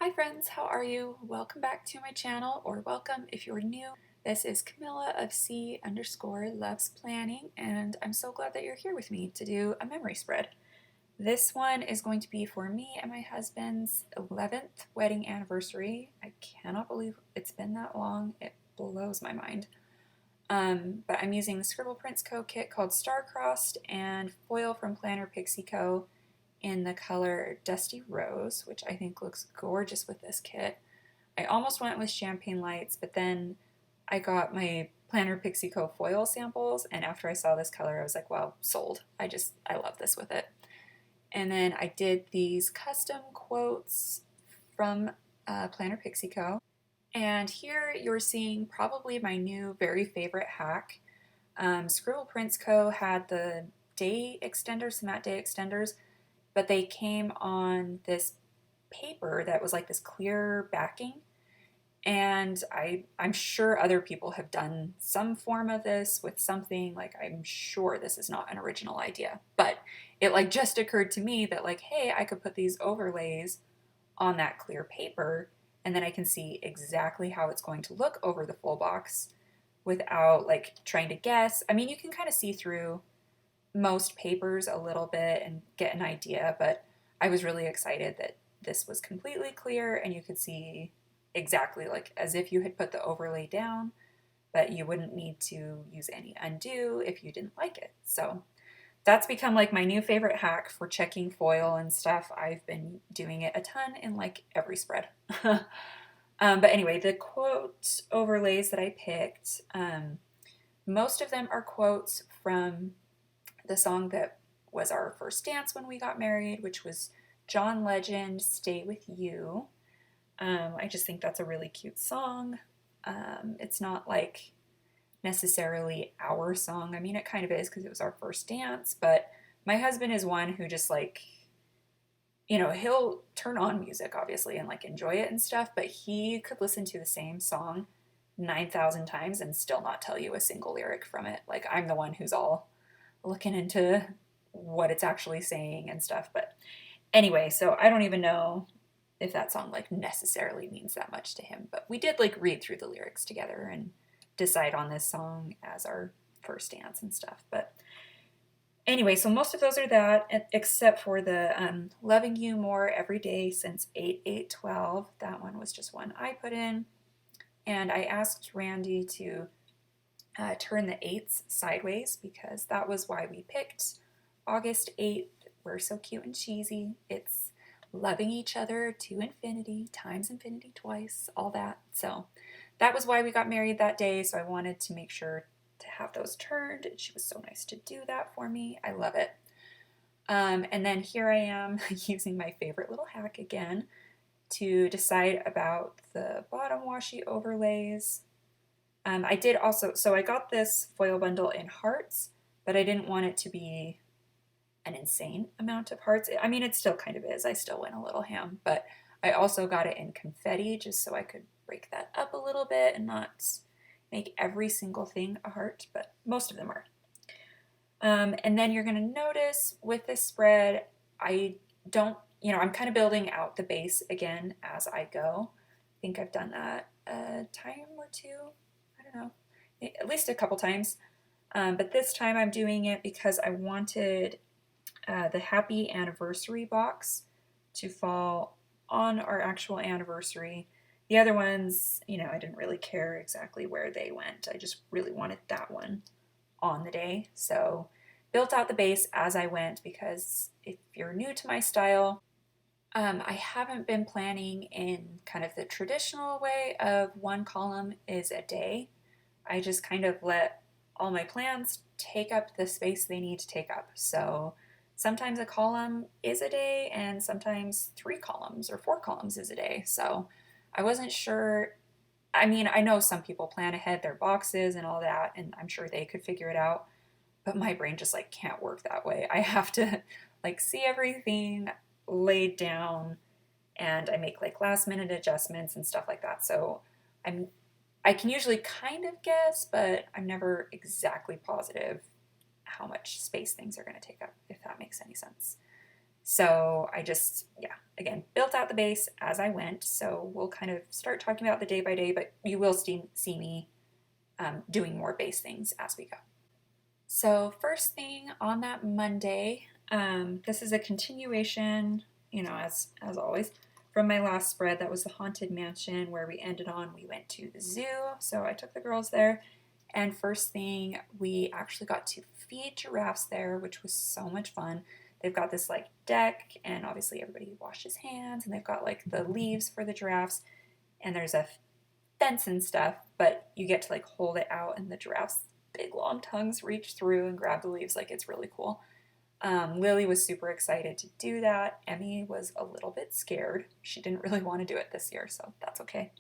Hi friends, how are you? Welcome back to my channel, or welcome if you're new. This is Camilla of C_loves planning, and I'm so glad that you're here with me to do a memory spread. This one is going to be for me and my husband's 11th wedding anniversary. I cannot believe it's been that long. It blows my mind. But I'm using the Scribble Prints Co. kit called Starcrossed and foil from Planner Pixie Co. in the color Dusty Rose, which I think looks gorgeous with this kit. I almost went with Champagne Lights, but then I got my Planner Pixie Co. foil samples, and after I saw this color, I was like, well, sold. I love this with it. And then I did these custom quotes from Planner Pixie Co. And here you're seeing probably my new very favorite hack. Scribble Prints Co. had the day extenders, the matte day extenders, but they came on this paper that was like this clear backing. And I'm sure other people have done some form of this with something. Like, I'm sure this is not an original idea, but it like just occurred to me that like, hey, I could put these overlays on that clear paper, and then I can see exactly how it's going to look over the full box without like trying to guess. I mean, you can kind of see through most papers a little bit and get an idea, but I was really excited that this was completely clear and you could see exactly like as if you had put the overlay down, but you wouldn't need to use any undo if you didn't like it. So that's become like my new favorite hack for checking foil and stuff. I've been doing it a ton in like every spread. But anyway, the quote overlays that I picked, most of them are quotes from the song that was our first dance when we got married, which was John Legend, Stay With You. I just think that's a really cute song. It's not like necessarily our song. I mean, it kind of is because it was our first dance, but my husband is one who just like, he'll turn on music obviously and like enjoy it and stuff, but he could listen to the same song 9,000 times and still not tell you a single lyric from it. Like, I'm the one who's all looking into what it's actually saying and stuff. But anyway, so I don't even know if that song like necessarily means that much to him, but we did like read through the lyrics together and decide on this song as our first dance and stuff. But anyway, so most of those are that, except for the Loving You More Every Day Since 8/8/12. That one was just one I put in. And I asked Randy to turn the 8s sideways because that was why we picked August 8th. We're so cute and cheesy. It's loving each other to infinity, times infinity twice, all that. So that was why we got married that day. So I wanted to make sure to have those turned. She was so nice to do that for me. I love it. And then here I am using my favorite little hack again to decide about the bottom washi overlays. I did also, so I got this foil bundle in hearts, but I didn't want it to be an insane amount of hearts. I mean, it still kind of is. I still went a little ham, but I also got it in confetti just so I could break that up a little bit and not make every single thing a heart, but most of them are. And then you're going to notice with this spread, I don't, I'm kind of building out the base again as I go. I think I've done that a time or two. I don't know, at least a couple times. But this time I'm doing it because I wanted the happy anniversary box to fall on our actual anniversary. The other ones, I didn't really care exactly where they went. I just really wanted that one on the day. So built out the base as I went because if you're new to my style, I haven't been planning in kind of the traditional way of one column is a day. I just kind of let all my plans take up the space they need to take up. So sometimes a column is a day and sometimes 3 columns or 4 columns is a day. So I wasn't sure. I mean, I know some people plan ahead their boxes and all that, and I'm sure they could figure it out, but my brain just like can't work that way. I have to like see everything laid down, and I make like last minute adjustments and stuff like that. So I can usually kind of guess, but I'm never exactly positive how much space things are going to take up, if that makes any sense. So I just, yeah, again, built out the base as I went. So we'll kind of start talking about the day by day, but you will see me doing more base things as we go. So first thing on that Monday, this is a continuation, as always, from my last spread. That was the Haunted Mansion where we ended on. We went to the zoo, so I took the girls there. And first thing, we actually got to feed giraffes there, which was so much fun. They've got this like deck, and obviously everybody washes hands, and they've got like the leaves for the giraffes, and there's a fence and stuff, but you get to like hold it out, and the giraffes' big long tongues reach through and grab the leaves. Like it's really cool. Lily was super excited to do that. Emmy was a little bit scared. She didn't really want to do it this year, so that's okay.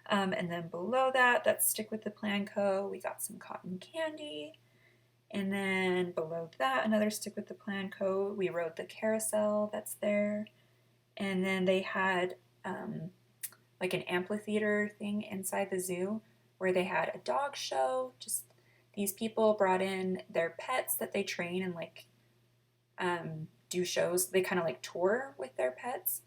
And then below that, that's Stick with the Plan Co. We got some cotton candy. And then below that, another Stick with the Plan Co. We rode the carousel that's there. And then they had like an amphitheater thing inside the zoo where they had a dog show. Just these people brought in their pets that they train and like do shows. They kind of like tour with their pets,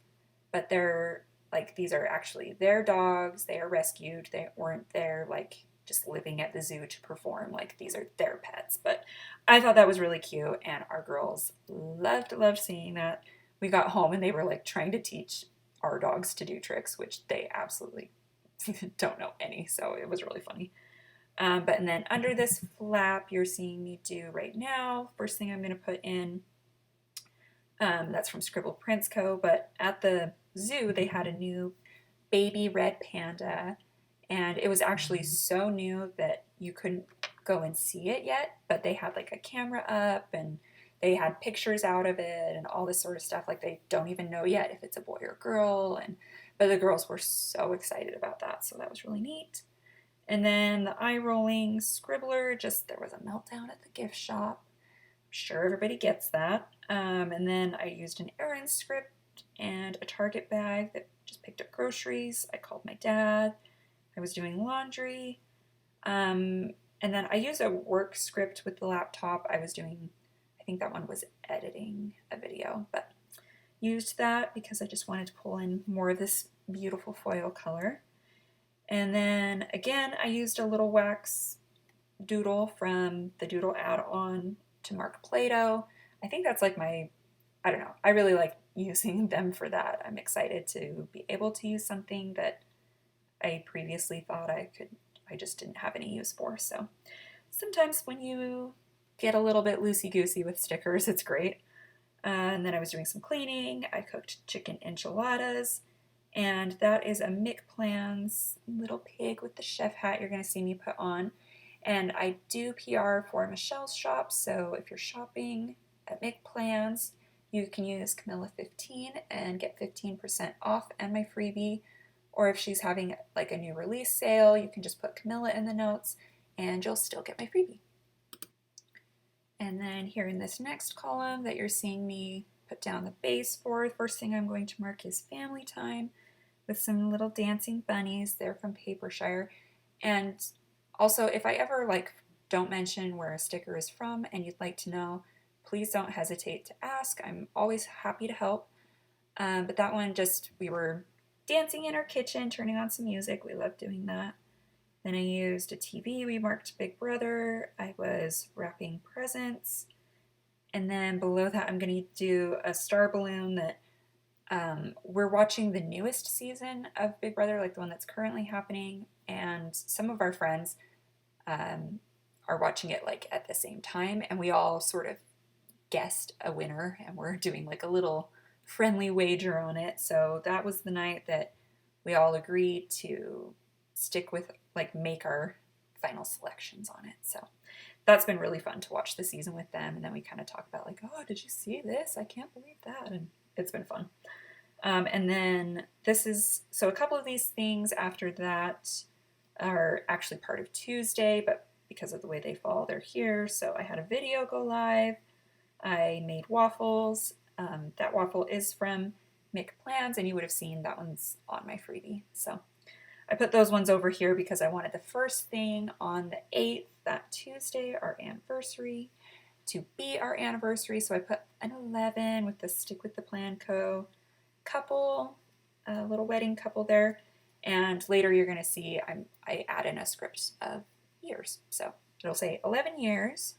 but they're like, these are actually their dogs. They are rescued. They weren't there like just living at the zoo to perform. Like these are their pets. But I thought that was really cute, and our girls loved seeing that. We got home and they were like trying to teach our dogs to do tricks, which they absolutely don't know any. So it was really funny. And then under this flap you're seeing me do right now, first thing I'm going to put in, that's from Scribble Prints Co. But at the zoo, they had a new baby red panda, and it was actually so new that you couldn't go and see it yet, but they had like a camera up and they had pictures out of it and all this sort of stuff. Like they don't even know yet if it's a boy or girl, but the girls were so excited about that, so that was really neat. And then the eye rolling scribbler, just there was a meltdown at the gift shop. I'm sure everybody gets that. And then I used an errand script and a Target bag that just picked up groceries. I called my dad. I was doing laundry. And then I used a work script with the laptop. I think that one was editing a video, but used that because I just wanted to pull in more of this beautiful foil color. And then again, I used a little wax doodle from the Doodle add-on to mark Play-Doh. I think that's like I don't know, I really like using them for that. I'm excited to be able to use something that I previously thought I just didn't have any use for. So sometimes when you get a little bit loosey-goosey with stickers, it's great. And then I was doing some cleaning. I cooked chicken enchiladas, and that is a Mick Plans little pig with the chef hat you're going to see me put on. And I do PR for Michelle's shop, so if you're shopping at Mick Plans, you can use Camilla15 and get 15% off and my freebie. Or if she's having like a new release sale, you can just put Camilla in the notes and you'll still get my freebie. And then here in this next column that you're seeing me put down the base for, the first thing I'm going to mark is family time with some little dancing bunnies. They're from Papershire. And also, if I ever don't mention where a sticker is from and you'd like to know, please don't hesitate to ask. I'm always happy to help. But that one, we were dancing in our kitchen, turning on some music. We love doing that. Then I used a TV. We marked Big Brother. I was wrapping presents. And then below that, I'm going to do a star balloon that we're watching the newest season of Big Brother, like the one that's currently happening. And some of our friends are watching it like at the same time. And we all sort of guessed a winner, and we're doing like a little friendly wager on it. So that was the night that we all agreed to stick with, make our final selections on it. So that's been really fun to watch the season with them. And then we kind of talk about oh, did you see this? I can't believe that. And it's been fun. And then so a couple of these things after that are actually part of Tuesday, but because of the way they fall, they're here. So I had a video go live. I made waffles. That waffle is from Mick Plans, and you would have seen that one's on my freebie. So I put those ones over here because I wanted the first thing on the 8th, that Tuesday, our anniversary. to be our anniversary. So I put an 11 with the Stick with the Plan Co. couple, a little wedding couple there. And later you're going to see I add in a script of years. So it'll say 11 years.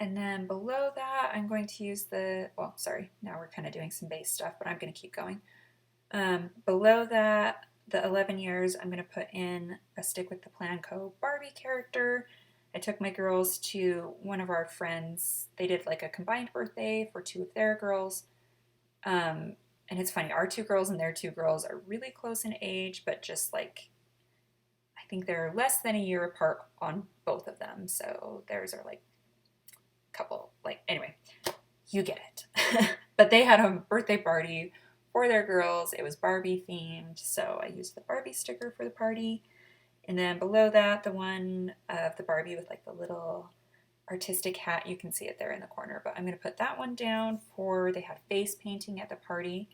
And then below that, I'm going to use well, sorry, now we're kind of doing some base stuff, but I'm going to keep going. Below that, the 11 years, I'm going to put in a Stick with the Plan Co. Barbie character. I took my girls to one of our friends. They did like a combined birthday for two of their girls. And it's funny, our two girls and their two girls are really close in age, but just like, I think they're less than a year apart on both of them. So theirs are like couple, like, anyway, you get it. But they had a birthday party for their girls. It was Barbie themed, so I used the Barbie sticker for the party. And then below that, the one of the Barbie with like the little artistic hat, you can see it there in the corner, but I'm going to put that one down for, they had face painting at the party.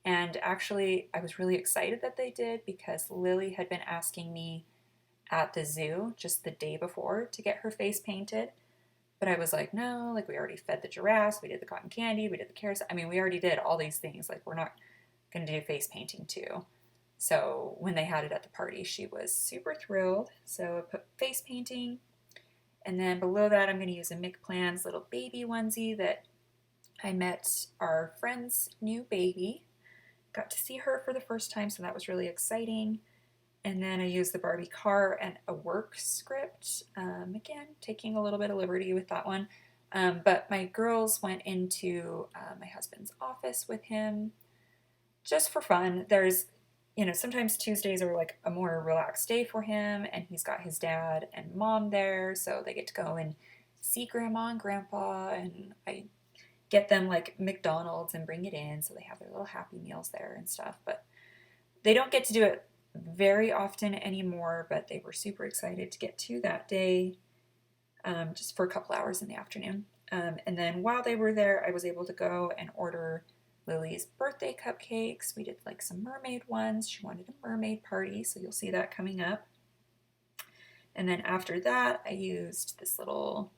And actually, I was really excited that they did because Lily had been asking me at the zoo just the day before to get her face painted. But I was like, no, like we already fed the giraffes, we did the cotton candy, we did the carousel. I mean, we already did all these things. Like, we're not going to do face painting too. So when they had it at the party, she was super thrilled. So I put face painting. And then below that, I'm going to use a McPlan's little baby onesie that I met our friend's new baby. Got to see her for the first time, so that was really exciting. And then I used the Barbie car and a work script. Again, taking a little bit of liberty with that one. But my girls went into my husband's office with him just for fun. There's, sometimes Tuesdays are like a more relaxed day for him, and he's got his dad and mom there, so they get to go and see grandma and grandpa, and I get them like McDonald's and bring it in, so they have their little Happy Meals there and stuff. But they don't get to do it very often anymore, but they were super excited to get to that day, just for a couple hours in the afternoon. And then while they were there, I was able to go and order Lily's birthday cupcakes. We did like some mermaid ones. She wanted a mermaid party, so you'll see that coming up. And then after that, I used this little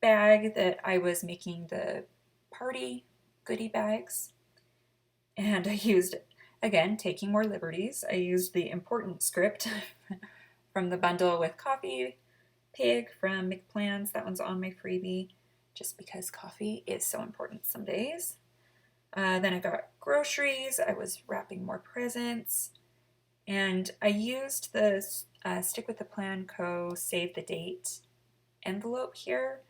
bag that I was making the party goodie bags. And I used, again, taking more liberties, I used the important script from the bundle with Coffee Pig from McPlan's. That one's on my freebie, just because coffee is so important some days. Then I got groceries. I was wrapping more presents. And I used the Stick with the Plan Co. Save the Date envelope here.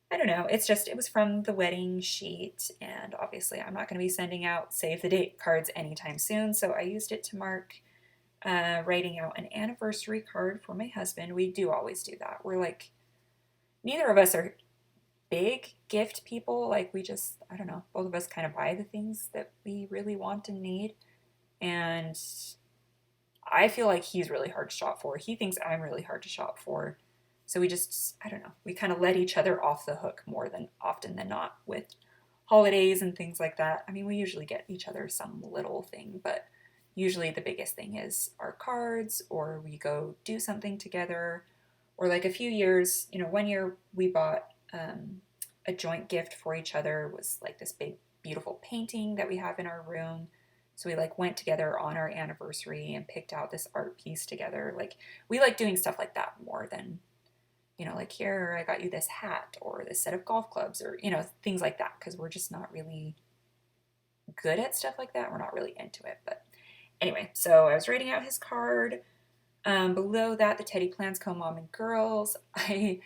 I don't know, it was from the wedding sheet, and obviously I'm not going to be sending out save the date cards anytime soon, so I used it to mark writing out an anniversary card for my husband. We do always do that. We're like, neither of us are big gift people. Like, we just, I don't know, both of us kind of buy the things that we really want and need, and I feel like he's really hard to shop for. He thinks I'm really hard to shop for. So we just, I don't know, we kind of let each other off the hook more than often than not with holidays and things like that. I mean, we usually get each other some little thing, but usually the biggest thing is our cards, or we go do something together, or like a few years, one year we bought a joint gift for each other. It was like this big, beautiful painting that we have in our room. So we like went together on our anniversary and picked out this art piece together. Like, we like doing stuff like that more than, like, here, I got you this hat or this set of golf clubs, or, things like that, because we're just not really good at stuff like that. We're not really into it. But anyway, so I was writing out his card. Below that, the Teddy Plans Co. Mom and Girls. From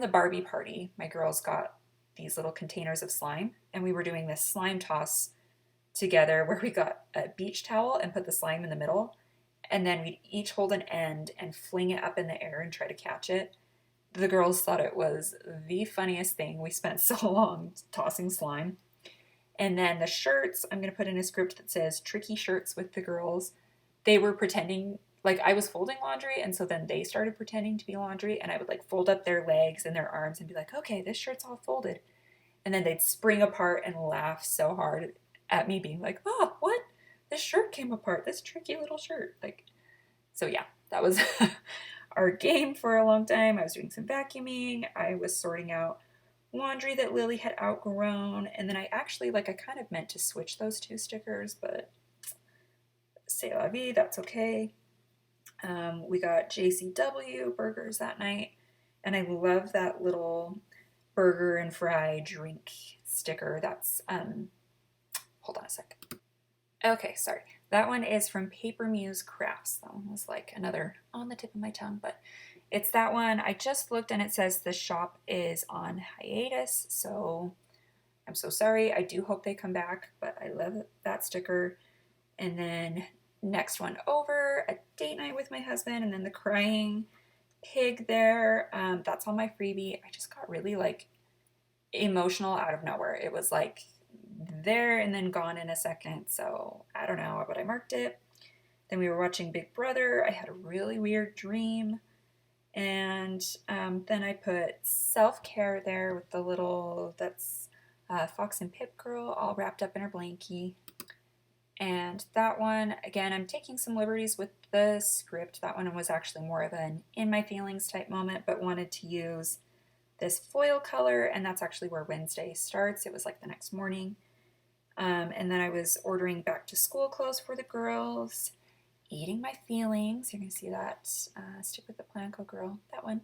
the Barbie party, my girls got these little containers of slime, and we were doing this slime toss together where we got a beach towel and put the slime in the middle, and then we'd each hold an end and fling it up in the air and try to catch it. The girls thought it was the funniest thing. We spent so long tossing slime. And then the shirts, I'm going to put in a script that says tricky shirts with the girls. They were pretending, like, I was folding laundry, and so then they started pretending to be laundry, and I would like fold up their legs and their arms and be like, okay, this shirt's all folded. And then they'd spring apart and laugh so hard at me being like, oh, what? This shirt came apart, this tricky little shirt. Like, so yeah, that was our game for a long time. I was doing some vacuuming. I was sorting out laundry that Lily had outgrown. And then I actually, I kind of meant to switch those two stickers, but c'est la vie, that's okay. We got JCW burgers that night. And I love that little burger and fry drink sticker. That's, hold on a sec. Okay, sorry. That one is from Paper Muse Crafts. That one was like another on the tip of my tongue, but it's that one. I just looked and it says the shop is on hiatus, so I'm so sorry. I do hope they come back, but I love that sticker. And then next one over, a date night with my husband, and then the crying pig there. That's on my freebie. I just got really emotional out of nowhere. It was there and then gone in a second. So I don't know, but I marked it. Then we were watching Big Brother. I had a really weird dream. And then I put self-care there with the little, that's Fox and Pip girl all wrapped up in her blankie. And that one, again, I'm taking some liberties with the script. That one was actually more of an in my feelings type moment, but wanted to use this foil color, and that's actually where Wednesday starts. It was the next morning. And then I was ordering back to school clothes for the girls, eating my feelings. You're going to see that. Stick with the Planco girl, that one.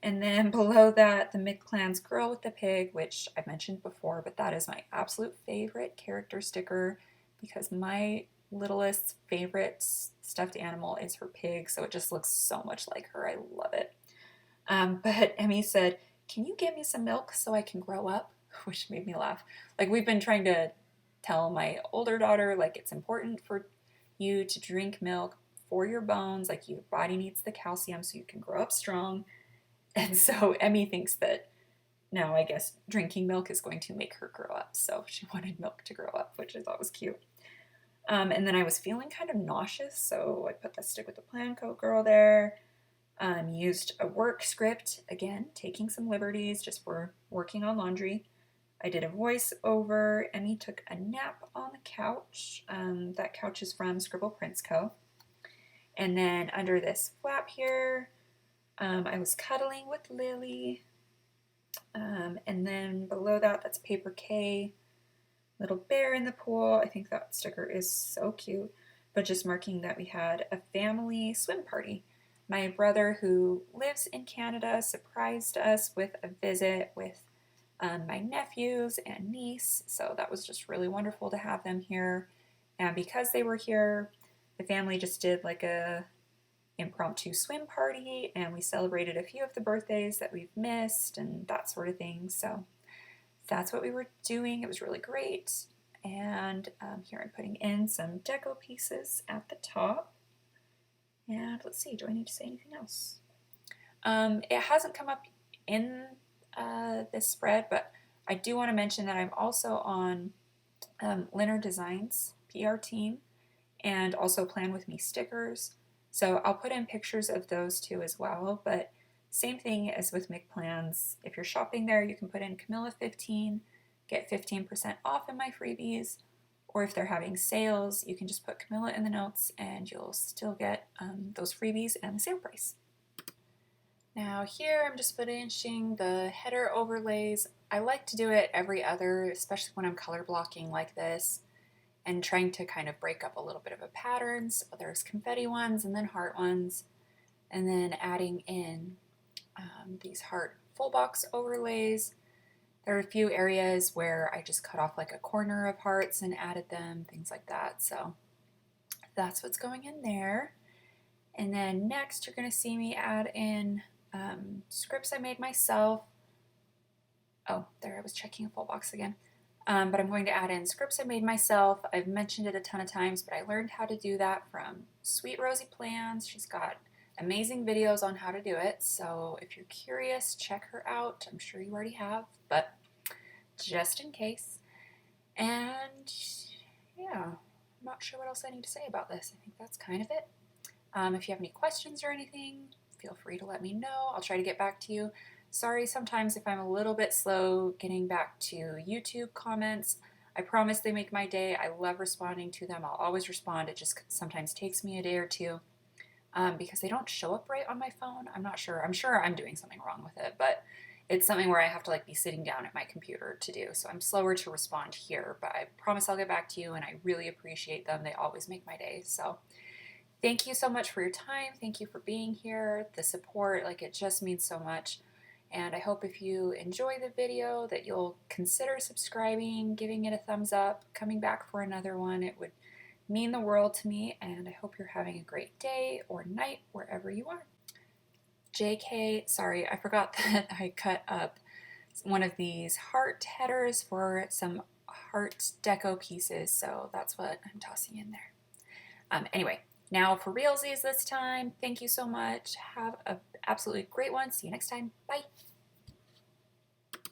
And then below that, the McClan's girl with the pig, which I've mentioned before, but that is my absolute favorite character sticker because my littlest favorite stuffed animal is her pig, so it just looks so much like her. I love it. But Emmy said, "Can you get me some milk so I can grow up?" Which made me laugh. We've been trying to tell my older daughter, it's important for you to drink milk for your bones. Your body needs the calcium so you can grow up strong. And so Emmy thinks that now I guess drinking milk is going to make her grow up. So she wanted milk to grow up, which I thought was cute. And then I was feeling kind of nauseous, so I put the stick with the Planco girl there. Used a work script, again, taking some liberties just for working on laundry. I did a voiceover. Emmy took a nap on the couch. That couch is from Scribble Prints Co. And then under this flap here, I was cuddling with Lily. And then below that, that's Paper K. Little bear in the pool. I think that sticker is so cute. But just marking that we had a family swim party. My brother, who lives in Canada, surprised us with a visit with my nephews and niece. So that was just really wonderful to have them here. And because they were here, the family just did a impromptu swim party, and we celebrated a few of the birthdays that we've missed and that sort of thing. So that's what we were doing. It was really great. And here I'm putting in some deco pieces at the top. And let's see, do I need to say anything else? It hasn't come up in this spread, but I do want to mention that I'm also on Leonard Designs PR team and also Plan With Me stickers. So I'll put in pictures of those two as well, but same thing as with McPlans. If you're shopping there, you can put in Camilla15, get 15% off in my freebies, or if they're having sales, you can just put Camilla in the notes and you'll still get those freebies and the sale price. Now here I'm just finishing the header overlays. I like to do it every other, especially when I'm color blocking like this and trying to kind of break up a little bit of a pattern. So there's confetti ones and then heart ones, and then adding in these heart full box overlays. There are a few areas where I just cut off a corner of hearts and added them, things like that. So that's what's going in there. And then next you're going to see me add in scripts I made myself. Oh, there, I was checking a full box again. But I'm going to add in scripts I made myself. I've mentioned it a ton of times, but I learned how to do that from Sweet Rosie Plans. She's got amazing videos on how to do it. So if you're curious, check her out. I'm sure you already have, but just in case. And yeah, I'm not sure what else I need to say about this. I think that's kind of it. If you have any questions or anything, feel free to let me know. I'll try to get back to you. Sorry sometimes if I'm a little bit slow getting back to YouTube comments. I promise they make my day. I love responding to them. I'll always respond. It just sometimes takes me a day or two. because they don't show up right on my phone. I'm not sure. I'm sure I'm doing something wrong with it, but it's something where I have to like be sitting down at my computer to do. So I'm slower to respond here, but I promise I'll get back to you, and I really appreciate them. They always make my day. So thank you so much for your time. Thank you for being here. The support, like it just means so much. And I hope if you enjoy the video that you'll consider subscribing, giving it a thumbs up, coming back for another one. It would mean the world to me, and I hope you're having a great day or night wherever you are. JK, sorry, I forgot that I cut up one of these heart headers for some heart deco pieces, so that's what I'm tossing in there. Anyway, now for realsies this time, thank you so much. Have an absolutely great one. See you next time. Bye.